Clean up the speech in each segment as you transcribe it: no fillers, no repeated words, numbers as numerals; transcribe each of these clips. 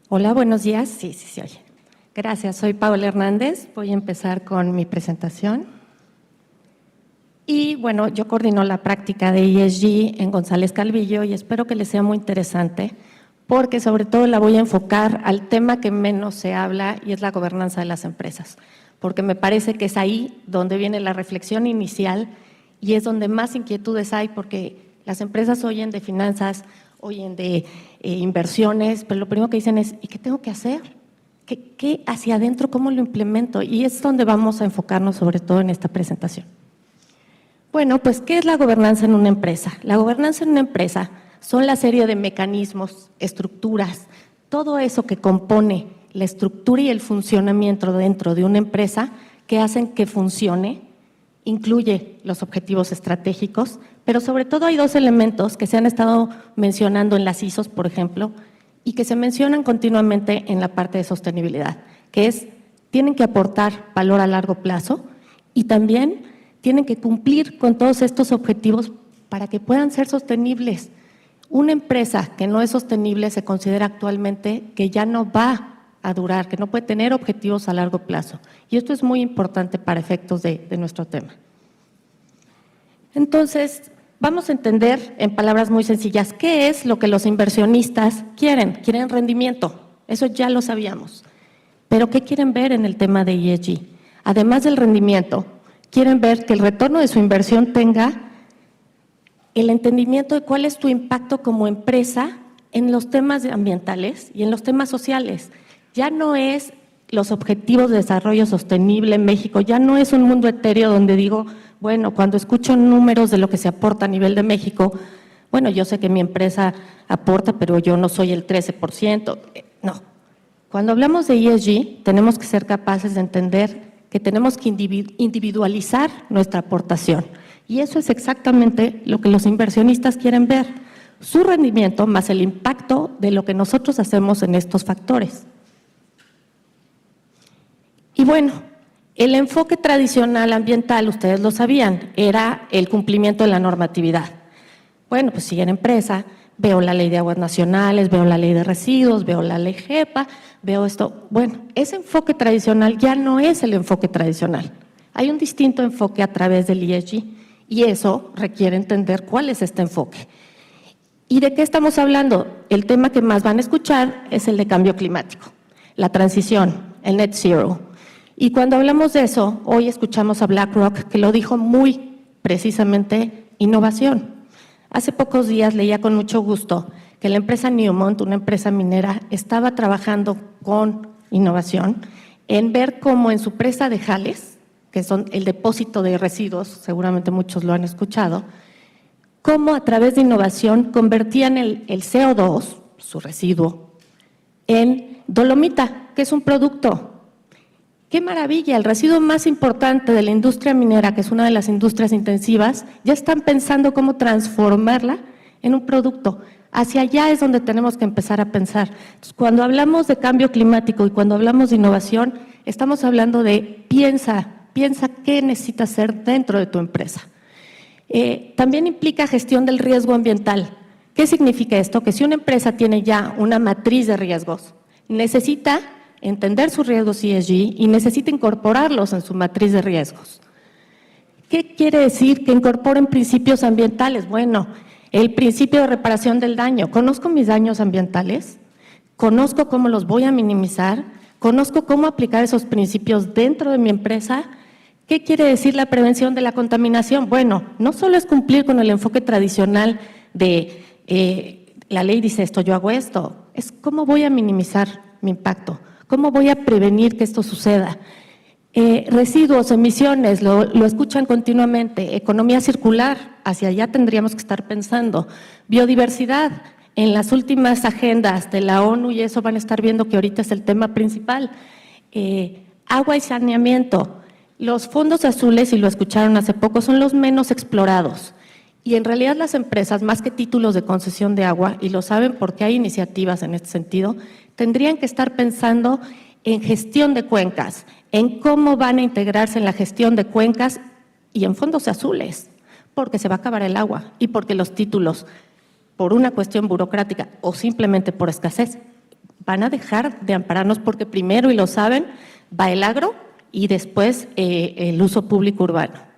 Hola, buenos días. Sí, se oye. Gracias, soy Paola Hernández. Voy a empezar con mi presentación. Y bueno, yo coordino la práctica de ESG en González Calvillo y espero que les sea muy interesante porque sobre todo la voy a enfocar al tema que menos se habla y es la gobernanza de las empresas, porque me parece que es ahí donde viene la reflexión inicial y es donde más inquietudes hay porque las empresas oyen de finanzas, oyen de inversiones, pero lo primero que dicen es, ¿y qué tengo que hacer? ¿Qué hacia adentro, cómo lo implemento? Y es donde vamos a enfocarnos sobre todo en esta presentación. Bueno, pues, ¿qué es la gobernanza en una empresa? La gobernanza en una empresa son la serie de mecanismos, estructuras, todo eso que compone la estructura y el funcionamiento dentro de una empresa que hacen que funcione, incluye los objetivos estratégicos, pero sobre todo hay dos elementos que se han estado mencionando en las ISOs, por ejemplo, y que se mencionan continuamente en la parte de sostenibilidad, que es, tienen que aportar valor a largo plazo y también tienen que cumplir con todos estos objetivos para que puedan ser sostenibles. Una empresa que no es sostenible se considera actualmente que ya no va a durar, que no puede tener objetivos a largo plazo. Y esto es muy importante para efectos de nuestro tema. Entonces, vamos a entender en palabras muy sencillas, ¿qué es lo que los inversionistas quieren? Quieren rendimiento, eso ya lo sabíamos. Pero ¿qué quieren ver en el tema de ESG? Además del rendimiento, quieren ver que el retorno de su inversión tenga el entendimiento de cuál es tu impacto como empresa en los temas ambientales y en los temas sociales. Ya no es los objetivos de desarrollo sostenible en México, ya no es un mundo etéreo donde digo, bueno, cuando escucho números de lo que se aporta a nivel de México, bueno, yo sé que mi empresa aporta, pero yo no soy el 13%. No. Cuando hablamos de ESG, tenemos que ser capaces de entender que tenemos que individualizar nuestra aportación. Y eso es exactamente lo que los inversionistas quieren ver, su rendimiento más el impacto de lo que nosotros hacemos en estos factores. Y bueno, el enfoque tradicional ambiental, ustedes lo sabían, era el cumplimiento de la normatividad. Bueno, pues si en empresa veo la ley de aguas nacionales, veo la ley de residuos, veo la ley GEPA, veo esto. Bueno, ese enfoque tradicional ya no es el enfoque tradicional. Hay un distinto enfoque a través del ESG y eso requiere entender cuál es este enfoque. ¿Y de qué estamos hablando? El tema que más van a escuchar es el de cambio climático, la transición, el net zero. Y cuando hablamos de eso, hoy escuchamos a BlackRock que lo dijo muy precisamente, innovación. Hace pocos días leía con mucho gusto que la empresa Newmont, una empresa minera, estaba trabajando con innovación en ver cómo en su presa de Jales, que son el depósito de residuos, seguramente muchos lo han escuchado, cómo a través de innovación convertían el CO2, su residuo, en dolomita, que es un producto. ¡Qué maravilla! El residuo más importante de la industria minera, que es una de las industrias intensivas, ya están pensando cómo transformarla en un producto. Hacia allá es donde tenemos que empezar a pensar. Entonces, cuando hablamos de cambio climático y cuando hablamos de innovación, estamos hablando de piensa qué necesitas hacer dentro de tu empresa. También implica gestión del riesgo ambiental. ¿Qué significa esto? Que si una empresa tiene ya una matriz de riesgos, necesita entender sus riesgos ESG y necesita incorporarlos en su matriz de riesgos. ¿Qué quiere decir que incorporen principios ambientales? Bueno, el principio de reparación del daño. ¿Conozco mis daños ambientales? ¿Conozco cómo los voy a minimizar? ¿Conozco cómo aplicar esos principios dentro de mi empresa? ¿Qué quiere decir la prevención de la contaminación? Bueno, no solo es cumplir con el enfoque tradicional de la ley dice esto, yo hago esto. Es cómo voy a minimizar mi impacto. ¿Cómo voy a prevenir que esto suceda? Residuos, emisiones, lo escuchan continuamente. Economía circular, hacia allá tendríamos que estar pensando. Biodiversidad, en las últimas agendas de la ONU y eso van a estar viendo que ahorita es el tema principal. Agua y saneamiento. Los fondos azules, y lo escucharon hace poco, son los menos explorados. Y en realidad las empresas, más que títulos de concesión de agua, y lo saben porque hay iniciativas en este sentido, tendrían que estar pensando en gestión de cuencas, en cómo van a integrarse en la gestión de cuencas y en fondos azules, porque se va a acabar el agua y porque los títulos, por una cuestión burocrática o simplemente por escasez, van a dejar de ampararnos porque primero, y lo saben, va el agro y después el uso público urbano.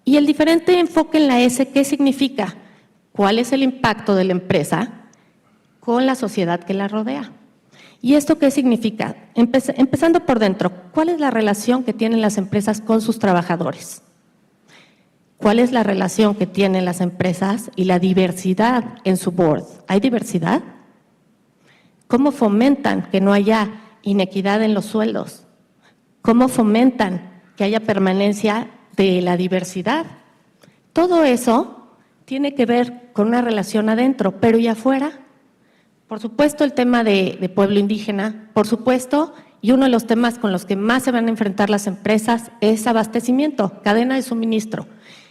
Y el diferente enfoque en la S, ¿qué significa? ¿Cuál es el impacto de la empresa con la sociedad que la rodea? ¿Y esto qué significa? Empezando por dentro, ¿cuál es la relación que tienen las empresas con sus trabajadores? ¿Cuál es la relación que tienen las empresas y la diversidad en su board? ¿Hay diversidad? ¿Cómo fomentan que no haya inequidad en los sueldos? ¿Cómo fomentan que haya permanencia de la diversidad? Todo eso tiene que ver con una relación adentro, pero ¿y afuera? Por supuesto, el tema de pueblo indígena, por supuesto, y uno de los temas con los que más se van a enfrentar las empresas es abastecimiento, cadena de suministro.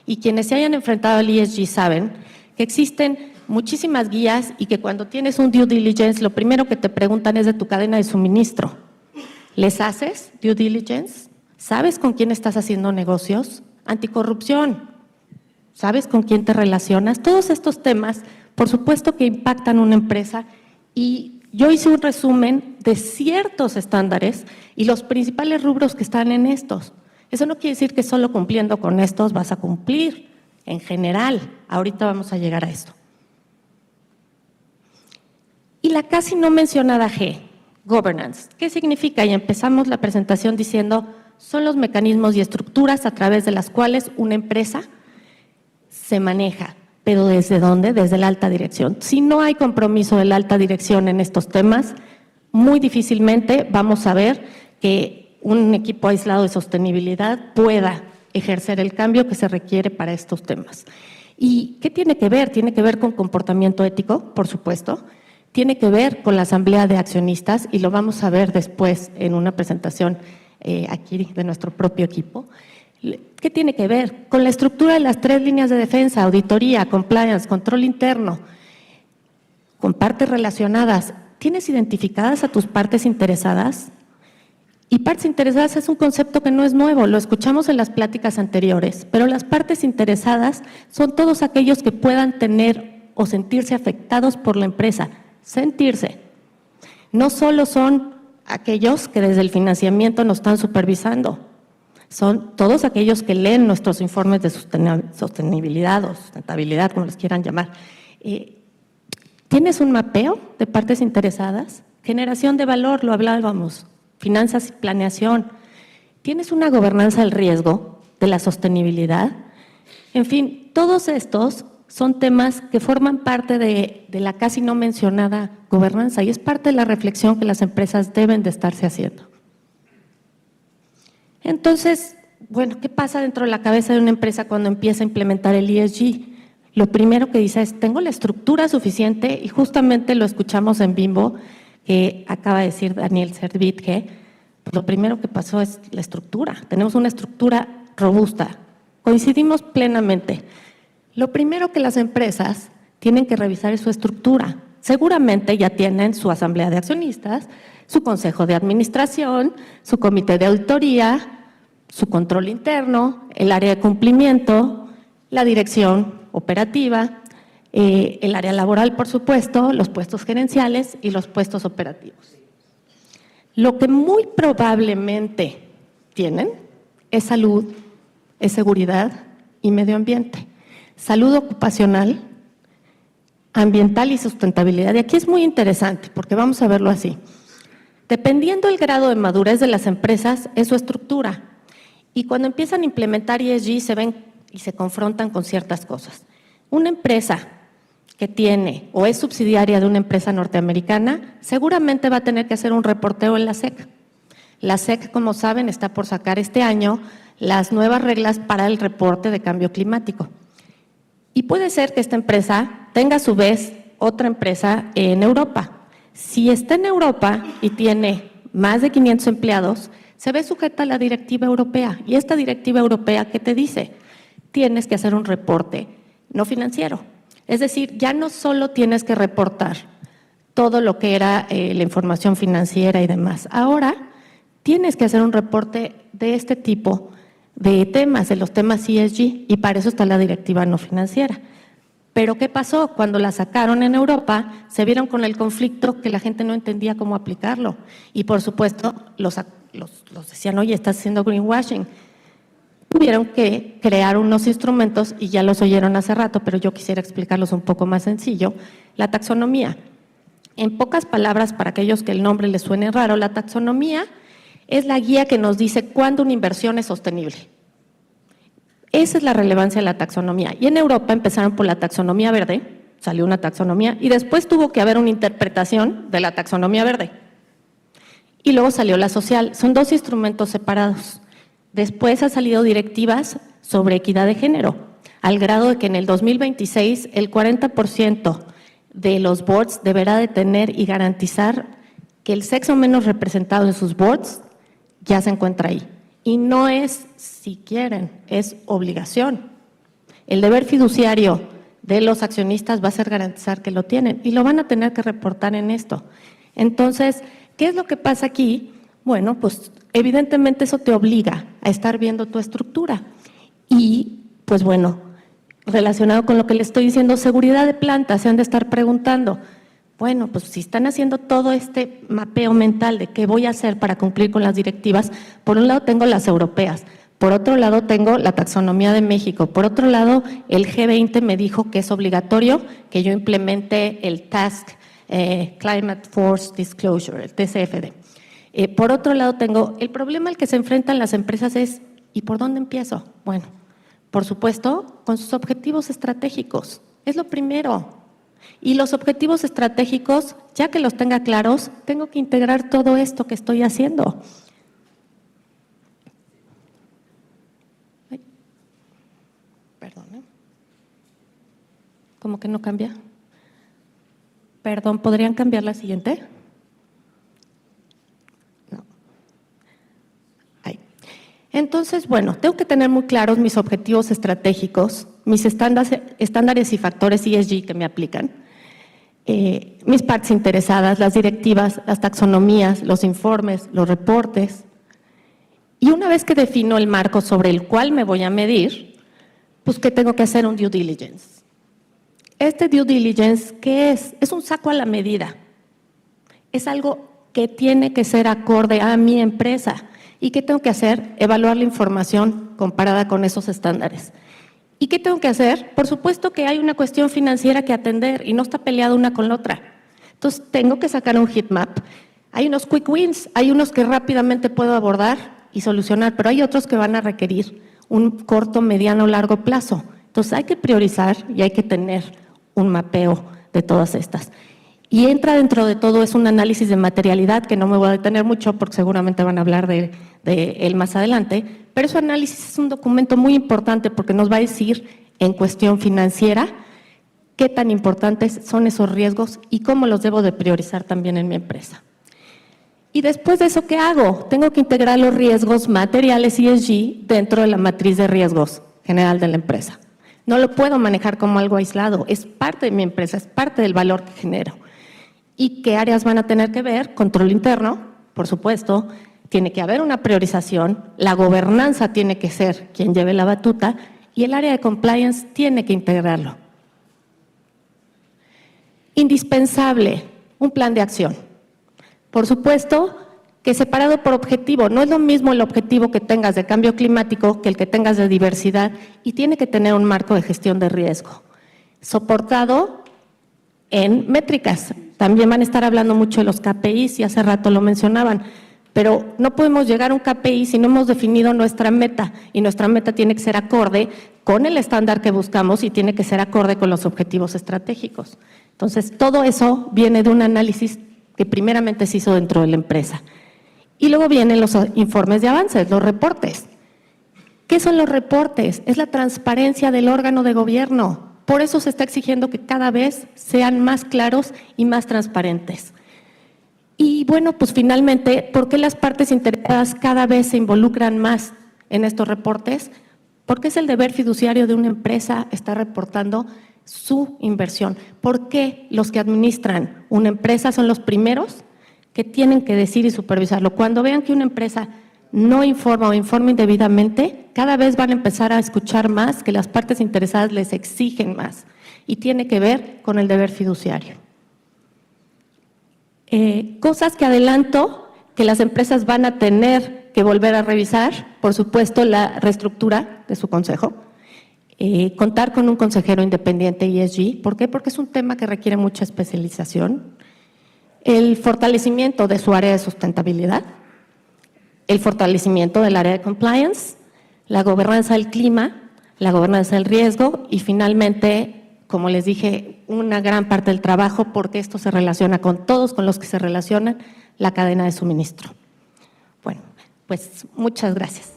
Y quienes se hayan enfrentado al ESG saben que existen muchísimas guías y que cuando tienes un due diligence, lo primero que te preguntan es de tu cadena de suministro. ¿Les haces due diligence? ¿Sabes con quién estás haciendo negocios? Anticorrupción. ¿Sabes con quién te relacionas? Todos estos temas, por supuesto que impactan una empresa, y yo hice un resumen de ciertos estándares y los principales rubros que están en estos. Eso no quiere decir que solo cumpliendo con estos vas a cumplir. En general, ahorita vamos a llegar a esto. Y la casi no mencionada G, governance. ¿Qué significa? Y empezamos la presentación diciendo, son los mecanismos y estructuras a través de las cuales una empresa se maneja. ¿Pero desde dónde? Desde la alta dirección. Si no hay compromiso de la alta dirección en estos temas, muy difícilmente vamos a ver que un equipo aislado de sostenibilidad pueda ejercer el cambio que se requiere para estos temas. ¿Y qué tiene que ver? Tiene que ver con comportamiento ético, por supuesto. Tiene que ver con la asamblea de accionistas, y lo vamos a ver después en una presentación aquí de nuestro propio equipo. ¿Qué tiene que ver? Con la estructura de las 3 líneas de defensa: auditoría, compliance, control interno, con partes relacionadas. ¿Tienes identificadas a tus partes interesadas? Y partes interesadas es un concepto que no es nuevo, lo escuchamos en las pláticas anteriores, pero las partes interesadas son todos aquellos que puedan tener o sentirse afectados por la empresa. Sentirse. No solo son aquellos que desde el financiamiento nos están supervisando, son todos aquellos que leen nuestros informes de sostenibilidad o sustentabilidad, como les quieran llamar. ¿Tienes un mapeo de partes interesadas? Generación de valor, lo hablábamos, finanzas y planeación. ¿Tienes una gobernanza del riesgo, de la sostenibilidad? En fin, todos estos son temas que forman parte de la casi no mencionada gobernanza, y es parte de la reflexión que las empresas deben de estarse haciendo. Entonces, bueno, ¿qué pasa dentro de la cabeza de una empresa cuando empieza a implementar el ESG? Lo primero que dice es, ¿tengo la estructura suficiente? Y justamente lo escuchamos en Bimbo, que acaba de decir Daniel Servit, que lo primero que pasó es la estructura. Tenemos una estructura robusta. Coincidimos plenamente. Lo primero que las empresas tienen que revisar es su estructura. Seguramente ya tienen su asamblea de accionistas, su consejo de administración, su comité de auditoría, su control interno, el área de cumplimiento, la dirección operativa, el área laboral, por supuesto, los puestos gerenciales y los puestos operativos. Lo que muy probablemente tienen es salud, es seguridad y medio ambiente. Salud ocupacional, ambiental y sustentabilidad. Y aquí es muy interesante porque vamos a verlo así. Dependiendo del grado de madurez de las empresas, es su estructura. Y cuando empiezan a implementar ESG se ven y se confrontan con ciertas cosas. Una empresa que tiene o es subsidiaria de una empresa norteamericana seguramente va a tener que hacer un reporteo en la SEC. La SEC, como saben, está por sacar este año las nuevas reglas para el reporte de cambio climático. Y puede ser que esta empresa tenga a su vez otra empresa en Europa. Si está en Europa y tiene más de 500 empleados, se ve sujeta a la directiva europea. Y esta directiva europea, ¿qué te dice? Tienes que hacer un reporte no financiero. Es decir, ya no solo tienes que reportar todo lo que era la información financiera y demás. Ahora tienes que hacer un reporte de este tipo de temas, de los temas ESG, y para eso está la directiva no financiera. Pero ¿qué pasó? Cuando la sacaron en Europa, se vieron con el conflicto que la gente no entendía cómo aplicarlo. Y por supuesto, los decían, oye, estás haciendo greenwashing. Tuvieron que crear unos instrumentos, y ya los oyeron hace rato, pero yo quisiera explicarlos un poco más sencillo. La taxonomía. En pocas palabras, para aquellos que el nombre les suene raro, la taxonomía es la guía que nos dice cuándo una inversión es sostenible. Esa es la relevancia de la taxonomía. Y en Europa empezaron por la taxonomía verde, salió una taxonomía, y después tuvo que haber una interpretación de la taxonomía verde. Y luego salió la social. Son dos instrumentos separados. Después han salido directivas sobre equidad de género, al grado de que en el 2026 el 40% de los boards deberá de tener y garantizar que el sexo menos representado en sus boards ya se encuentra ahí. Y no es si quieren, es obligación. El deber fiduciario de los accionistas va a ser garantizar que lo tienen y lo van a tener que reportar en esto. Entonces, ¿qué es lo que pasa aquí? Bueno, pues evidentemente eso te obliga a estar viendo tu estructura. Y, pues bueno, relacionado con lo que le estoy diciendo, seguridad de planta, se han de estar preguntando, bueno, pues si están haciendo todo este mapeo mental de qué voy a hacer para cumplir con las directivas, por un lado tengo las europeas, por otro lado tengo la taxonomía de México, por otro lado el G20 me dijo que es obligatorio que yo implemente el Task Climate Force Disclosure, el TCFD. Por otro lado tengo, el problema al que se enfrentan las empresas es, ¿y por dónde empiezo? Bueno, por supuesto, con sus objetivos estratégicos, es lo primero. Y los objetivos estratégicos, ya que los tenga claros, tengo que integrar todo esto que estoy haciendo. Ay, perdón, ¿eh? ¿Cómo que no cambia? Perdón, ¿podrían cambiar la siguiente? No. Ahí. Entonces, bueno, tengo que tener muy claros mis objetivos estratégicos, mis estándares y factores ESG que me aplican, mis partes interesadas, las directivas, las taxonomías, los informes, los reportes. Y una vez que defino el marco sobre el cual me voy a medir, pues ¿qué tengo que hacer? Un due diligence. Este due diligence, ¿qué es? Es un saco a la medida. Es algo que tiene que ser acorde a mi empresa. ¿Y qué tengo que hacer? Evaluar la información comparada con esos estándares. ¿Y qué tengo que hacer? Por supuesto que hay una cuestión financiera que atender y no está peleada una con la otra. Entonces, tengo que sacar un heat map. Hay unos quick wins, hay unos que rápidamente puedo abordar y solucionar, pero hay otros que van a requerir un corto, mediano, largo plazo. Entonces, hay que priorizar y hay que tener un mapeo de todas estas. Y entra dentro de todo es un análisis de materialidad, que no me voy a detener mucho porque seguramente van a hablar de él más adelante, pero ese análisis es un documento muy importante porque nos va a decir en cuestión financiera qué tan importantes son esos riesgos y cómo los debo de priorizar también en mi empresa. Y después de eso, ¿qué hago? Tengo que integrar los riesgos materiales ESG dentro de la matriz de riesgos general de la empresa. No lo puedo manejar como algo aislado, es parte de mi empresa, es parte del valor que genero. ¿Y qué áreas van a tener que ver? Control interno, por supuesto, tiene que haber una priorización, la gobernanza tiene que ser quien lleve la batuta y el área de compliance tiene que integrarlo. Indispensable, un plan de acción. Por supuesto que separado por objetivo, no es lo mismo el objetivo que tengas de cambio climático que el que tengas de diversidad y tiene que tener un marco de gestión de riesgo, soportado en métricas. También van a estar hablando mucho de los KPIs y hace rato lo mencionaban, pero no podemos llegar a un KPI si no hemos definido nuestra meta y nuestra meta tiene que ser acorde con el estándar que buscamos y tiene que ser acorde con los objetivos estratégicos. Entonces, todo eso viene de un análisis que primeramente se hizo dentro de la empresa. Y luego vienen los informes de avances, los reportes. ¿Qué son los reportes? Es la transparencia del órgano de gobierno. Por eso se está exigiendo que cada vez sean más claros y más transparentes. Y bueno, pues finalmente, ¿por qué las partes interesadas cada vez se involucran más en estos reportes? Porque es el deber fiduciario de una empresa estar reportando su inversión. ¿Por qué los que administran una empresa son los primeros que tienen que decir y supervisarlo? Cuando vean que una empresa no informa o informa indebidamente, cada vez van a empezar a escuchar más que las partes interesadas les exigen más. Y tiene que ver con el deber fiduciario. Cosas que adelanto que las empresas van a tener que volver a revisar, por supuesto, la reestructura de su consejo, contar con un consejero independiente ESG. ¿Por qué? Porque es un tema que requiere mucha especialización. El fortalecimiento de su área de sustentabilidad, el fortalecimiento del área de compliance, la gobernanza del clima, la gobernanza del riesgo y finalmente, como les dije, una gran parte del trabajo, porque esto se relaciona con todos con los que se relacionan, la cadena de suministro. Bueno, pues muchas gracias.